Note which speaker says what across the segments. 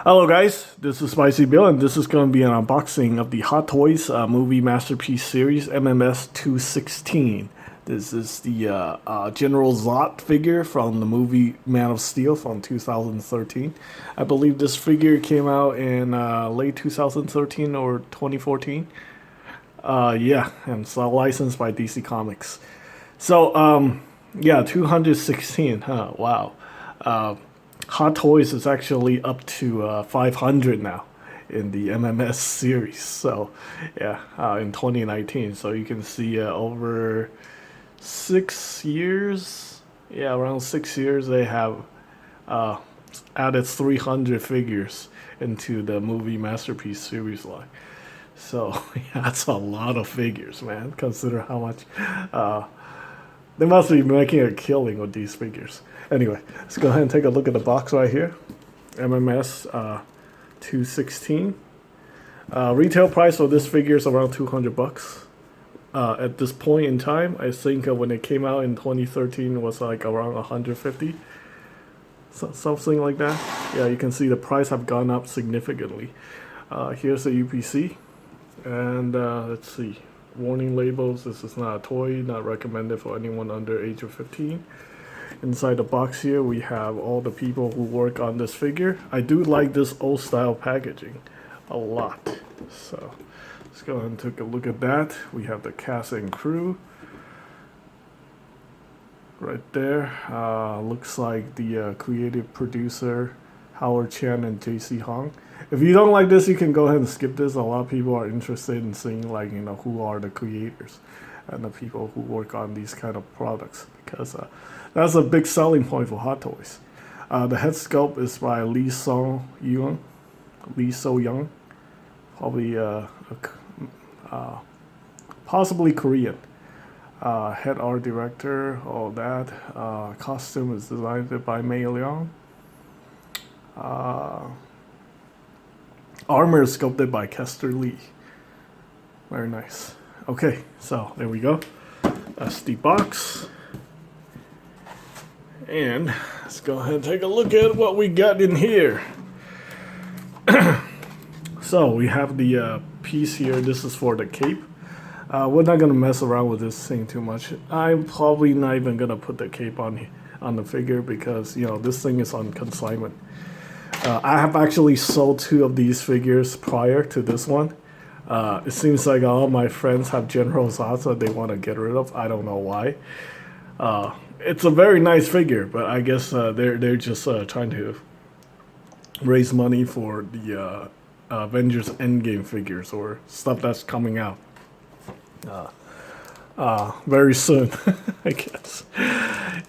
Speaker 1: Hello guys, this is Spicy Bill and this is going to be an unboxing of the Hot Toys movie masterpiece series MMS216. This is the General Zod figure from the movie Man of Steel from 2013. I believe this figure came out in late 2013 or 2014. Yeah, and it's licensed by DC Comics. So, yeah, 216, huh, wow. Hot Toys is actually up to 500 now in the MMS series. So, yeah, in 2019. So you can see over 6 years, yeah, around 6 years, they have uh, added 300 figures into the movie masterpiece series line. So, yeah, that's a lot of figures, man. Consider how much uh, they must be making a killing with these figures. Anyway, let's go ahead and take a look at the box right here. MMS 216. Retail price for this figure is around 200 bucks. At this point in time, I think when it came out in 2013, it was like around 150. Something like that. Yeah, you can see the price have gone up significantly. Here's the UPC. And let's see. Warning labels. This is not a toy, not recommended for anyone under age of 15. Inside the box here, we have all the people who work on this figure. I do like this old style packaging a lot. So let's go ahead and take a look at that. We have the cast and crew right there. Looks like the creative producer, Howard Chan and JC Hong. If you don't like this, you can go ahead and skip this. A lot of people are interested in seeing, like, who are the creators and the people who work on these kind of products, because that's a big selling point for Hot Toys. The head sculpt is by Lee So Young, probably possibly Korean. Head art director, all that. Costume is designed by Mei Leong. Armor is sculpted by Kester Lee. Very nice. Okay, so there we go. That's the box. And let's go ahead and take a look at what we got in here. So we have the piece here. This is for the cape. We're not gonna mess around with this thing too much. I'm probably not even gonna put the cape on the figure because this thing is on consignment. I have actually sold 2 of these figures prior to this one. It seems like all my friends have General Zod that they want to get rid of. I don't know why. It's a very nice figure, but I guess they're just trying to raise money for the Avengers Endgame figures or stuff that's coming out very soon, I guess.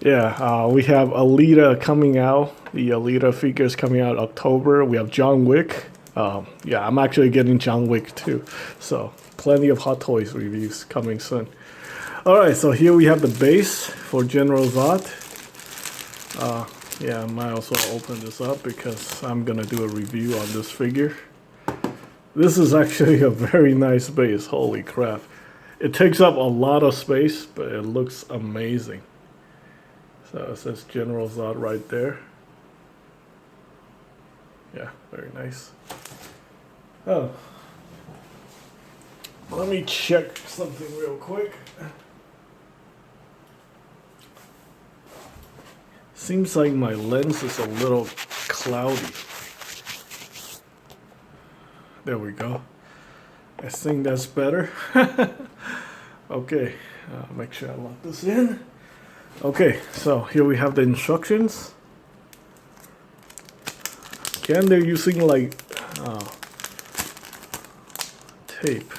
Speaker 1: Yeah, we have Alita coming out. The Alita figures coming out October. We have John Wick. Yeah, I'm actually getting John Wick too. So plenty of Hot Toys reviews coming soon. Alright, so here we have the base for General Zod. Yeah, I might also open this up because I'm gonna do a review on this figure. This is actually a very nice base, holy crap. It takes up a lot of space, but it looks amazing. So it says General Zod right there. Yeah, very nice. Oh, let me check something real quick. Seems like my lens is a little cloudy. There we go. I think that's better. Okay, make sure I lock this in. Okay, so here we have the instructions. Again, they're using like tape.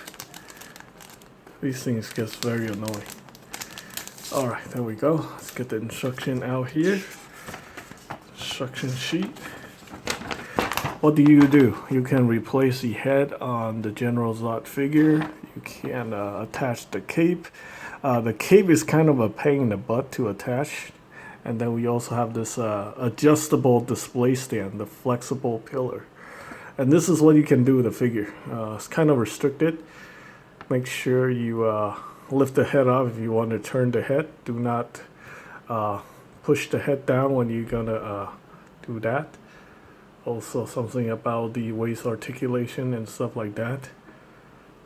Speaker 1: These things get very annoying. Alright, there we go. Let's get the instruction out here. Instruction sheet. What do? You can replace the head on the General Zod figure. You can attach the cape. The cape is kind of a pain in the butt to attach. And then we also have this adjustable display stand, the flexible pillar. And this is what you can do with the figure. It's kind of restricted. Make sure you lift the head off if you want to turn the head. Do not push the head down when you're gonna do that. Also something about the waist articulation and stuff like that.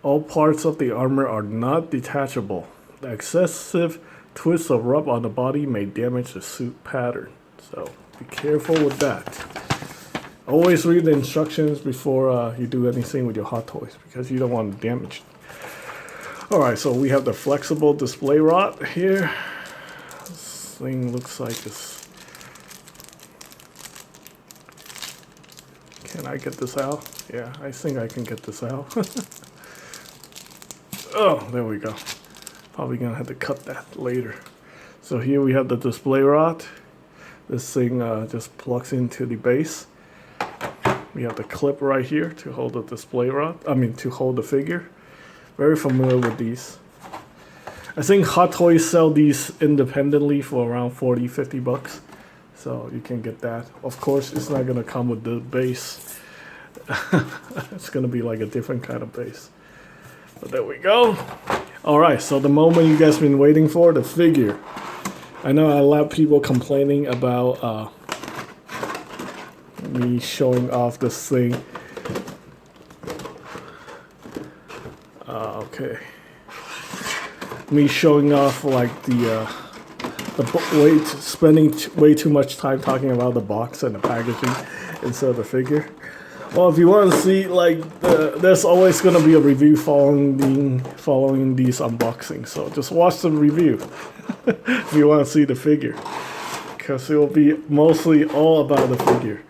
Speaker 1: All parts of the armor are not detachable. The excessive twist or rub on the body may damage the suit pattern. So be careful with that. Always read the instructions before you do anything with your Hot Toys because you don't want to damage it. Alright, so we have the flexible display rod here. This thing looks like it's... Can I get this out? Yeah, I think I can get this out. Oh, there we go. Probably gonna have to cut that later. So here we have the display rod. This thing just plugs into the base. We have the clip right here to hold the display rod. To hold the figure. Very familiar with these. I think Hot Toys sell these independently for around 40-50 bucks. So you can get that. Of course, it's not gonna come with the base. It's gonna be like a different kind of base. But there we go. Alright, so the moment you guys been waiting for, the figure. I know a lot of people complaining about me showing off this thing. Okay. Me showing off like spending way too much time talking about the box and the packaging instead of the figure. Well, if you want to see, like, there's always going to be a review following these unboxings. So just watch the review if you want to see the figure. Because it will be mostly all about the figure.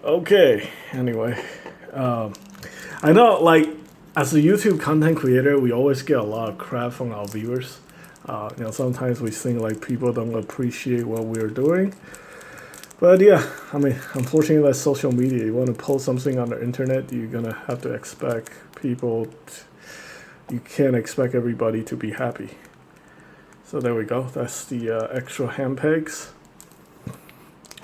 Speaker 1: Okay, anyway. I know, like, as a YouTube content creator, we always get a lot of crap from our viewers. Sometimes we think, like, people don't appreciate what we're doing. But yeah, unfortunately, that's social media. You want to post something on the internet, you're gonna have to expect people. You can't expect everybody to be happy. So there we go. That's the extra hand pegs.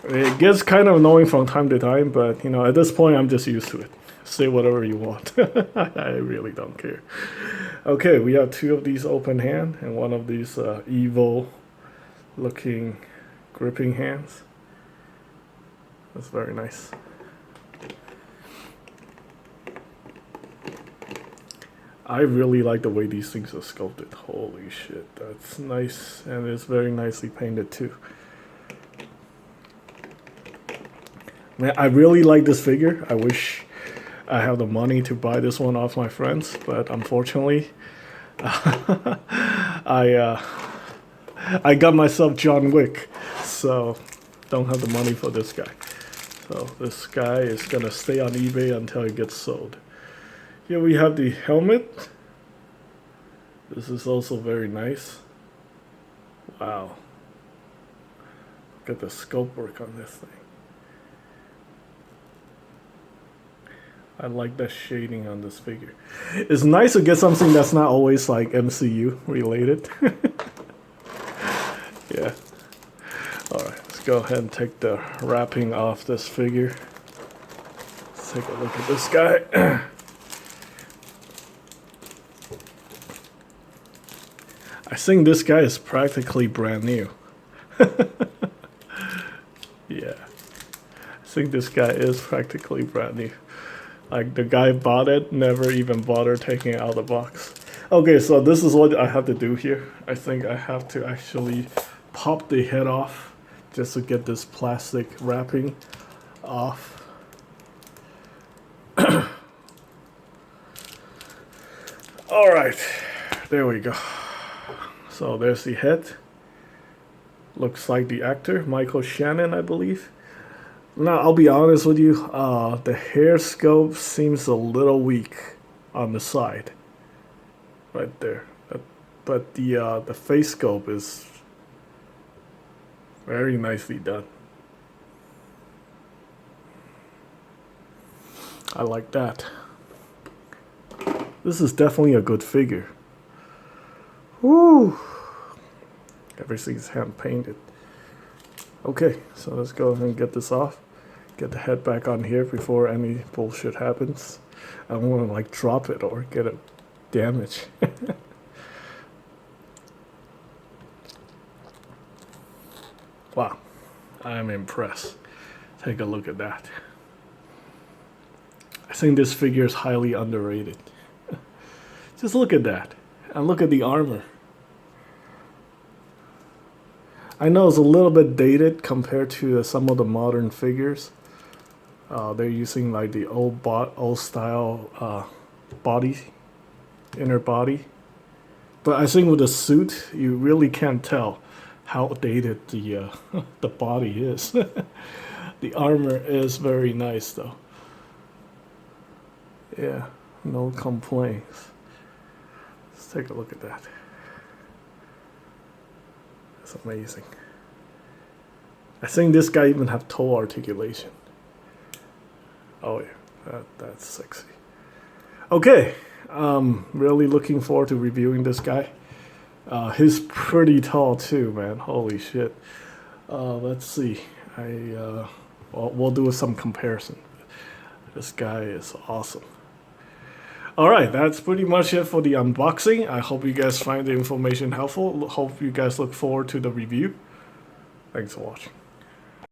Speaker 1: It gets kind of annoying from time to time, but at this point, I'm just used to it. Say whatever you want. I really don't care. Okay, we have two of these open hand and one of these evil-looking gripping hands. That's very nice. I really like the way these things are sculpted. Holy shit, that's nice. And it's very nicely painted too. Man, I really like this figure. I wish I have the money to buy this one off my friends, but unfortunately, I got myself John Wick, so don't have the money for this guy. So this guy is gonna stay on eBay until it gets sold. Here we have the helmet. This is also very nice. Wow. Look at the sculpt work on this thing. I like the shading on this figure. It's nice to get something that's not always like MCU related. Yeah. Alright, let's go ahead and take the wrapping off this figure. Let's take a look at this guy. I think this guy is practically brand new. Yeah. I think this guy is practically brand new. Like, the guy bought it, never even bothered taking it out of the box. Okay, so this is what I have to do here. I think I have to actually pop the head off just to get this plastic wrapping off. Alright, there we go. So there's the head. Looks like the actor, Michael Shannon, I believe. Now, I'll be honest with you, the hair sculpt seems a little weak on the side. Right there. But the face sculpt is very nicely done. I like that. This is definitely a good figure. Woo! Everything's hand painted. Okay, so let's go ahead and get this off. Get the head back on here before any bullshit happens. I don't want to like drop it or get it damaged. Wow, I'm impressed. Take a look at that. I think this figure is highly underrated. Just look at that. And look at the armor. I know it's a little bit dated compared to some of the modern figures. They're using like the old style body, inner body. But I think with the suit, you really can't tell how dated the the body is. The armor is very nice though. Yeah, no complaints. Let's take a look at that. That's amazing. I think this guy even have toe articulation. Oh yeah, that's sexy. Okay, really looking forward to reviewing this guy. He's pretty tall too, man. Holy shit. Let's see. We'll do some comparison. This guy is awesome. Alright, that's pretty much it for the unboxing. I hope you guys find the information helpful. Hope you guys look forward to the review. Thanks for watching.